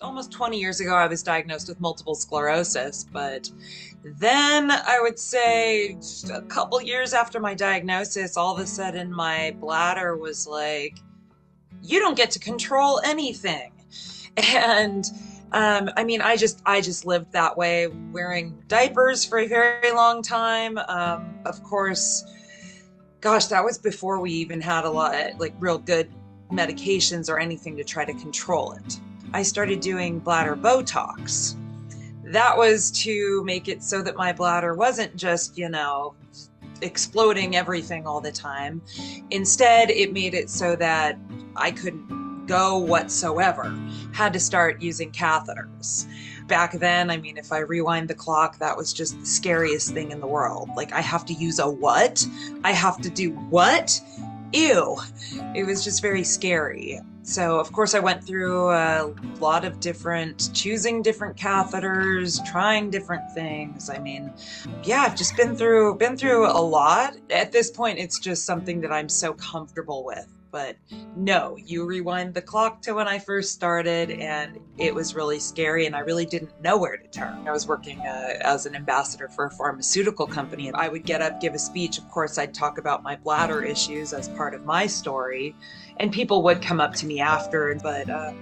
almost 20 years ago, I was diagnosed with multiple sclerosis, but then I would say just a couple years after my diagnosis, all of a sudden my bladder was like, you don't get to control anything. And I just lived that way, wearing diapers for a very long time. Of course, gosh, that was before we even had a lot like real good medications or anything to try to control it. I started doing bladder Botox. That was to make it so that my bladder wasn't just, exploding everything all the time. Instead, it made it so that I couldn't go whatsoever. Had to start using catheters. Back then, if I rewind the clock, that was just the scariest thing in the world. Like, I have to use a what? I have to do what? Ew. It was just very scary. So, of course, I went through a lot of choosing different catheters, trying different things. I've just been through a lot. At this point, it's just something that I'm so comfortable with. But no, you rewind the clock to when I first started, and it was really scary, and I really didn't know where to turn. I was working as an ambassador for a pharmaceutical company, and I would get up, give a speech. Of course, I'd talk about my bladder issues as part of my story, and people would come up to me after. But I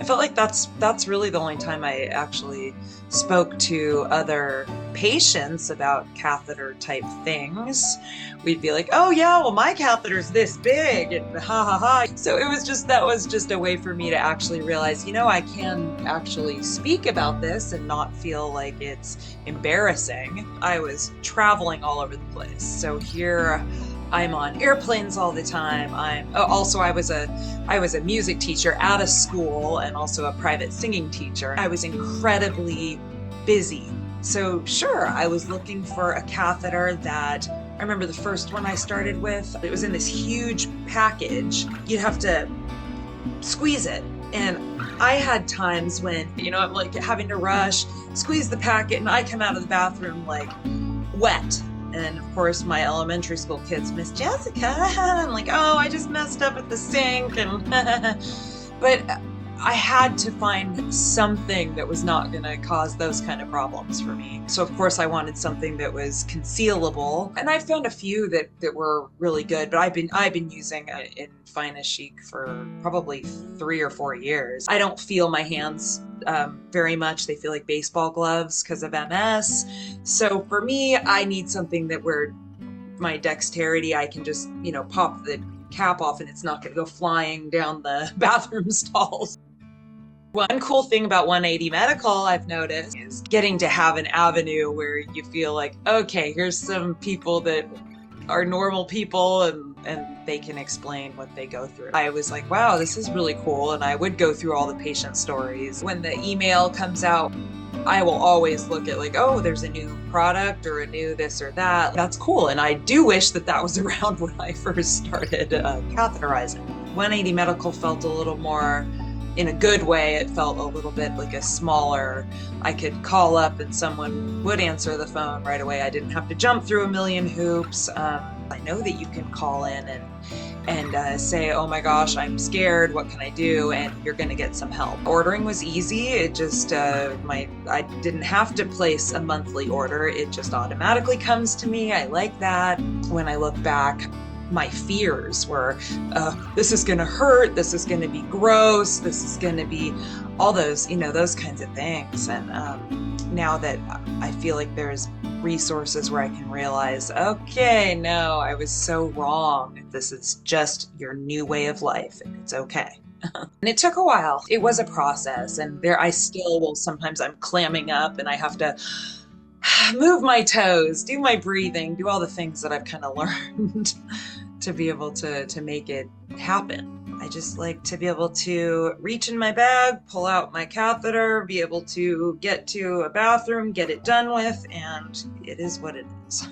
felt like that's really the only time I actually spoke to other patients about catheter type things. We'd be like, oh yeah, well my catheter's this big, and ha ha ha. So that was just a way for me to actually realize, I can actually speak about this and not feel like it's embarrassing. I was traveling all over the place. So here I'm on airplanes all the time. I was a music teacher at a school and also a private singing teacher. I was incredibly busy. So sure, I was looking for a catheter that, I remember the first one I started with, it was in this huge package. You'd have to squeeze it. And I had times when, I'm like having to rush, squeeze the packet, and I come out of the bathroom like wet. And of course, my elementary school kids, Miss Jessica, I'm like, oh, I just messed up at the sink. But I had to find something that was not going to cause those kind of problems for me. So of course I wanted something that was concealable, and I found a few that were really good. But I've been using it in Finest Chic for probably 3 or 4 years. I don't feel my hands very much. They feel like baseball gloves because of MS. So for me, I need something that where my Dexterity, I can just pop the cap off and it's not going to go flying down the bathroom stalls. One cool thing about 180 Medical I've noticed is getting to have an avenue where you feel like, okay, here's some people that are normal people and they can explain what they go through. I was like, wow, this is really cool. And I would go through all the patient stories. When the email comes out, I will always look at like, oh, there's a new product or a new this or that. That's cool. And I do wish that was around when I first started catheterizing. 180 Medical felt a little more, in a good way, it felt a little bit like a smaller, I could call up and someone would answer the phone right away. I didn't have to jump through a million hoops. I know that you can call in and say, oh my gosh, I'm scared, what can I do? And you're gonna get some help. Ordering was easy. It just, I didn't have to place a monthly order. It just automatically comes to me. I like that. When I look back, my fears were, this is gonna hurt, this is gonna be gross, this is gonna be all those, those kinds of things. And now that I feel like there's resources where I can realize, okay, no, I was so wrong. This is just your new way of life and it's okay. And it took a while. It was a process, and I still will, sometimes I'm clamming up and I have to move my toes, do my breathing, do all the things that I've kind of learned to be able to make it happen. I just like to be able to reach in my bag, pull out my catheter, be able to get to a bathroom, get it done with, and it is what it is.